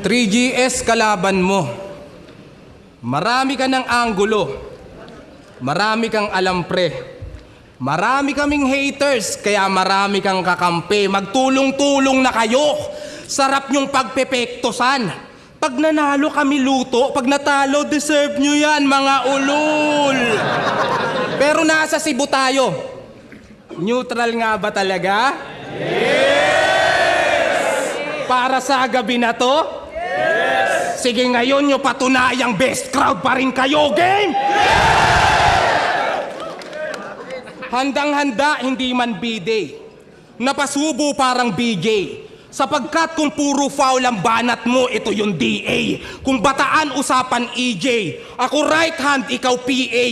3GS kalaban mo. Marami ka ng anggulo. Marami kang alam pre. Marami kaming haters, kaya marami kang kakampi. Magtulong-tulong na kayo. Sarap nyong pagpepektosan. Pag nanalo kami luto, pag natalo, deserve nyo yan, mga ulol. Pero nasa Cebu tayo. Neutral nga ba talaga? Yes! Para sa gabi na to? Yes! Sige ngayon nyo patunayang best crowd pa rin kayo, game! Handang-handa, hindi man B-Day. Napasubo parang BJ. Sapagkat kung puro foul ang banat mo, ito yung DA. Kung bataan usapan EJ, ako right hand, ikaw PA.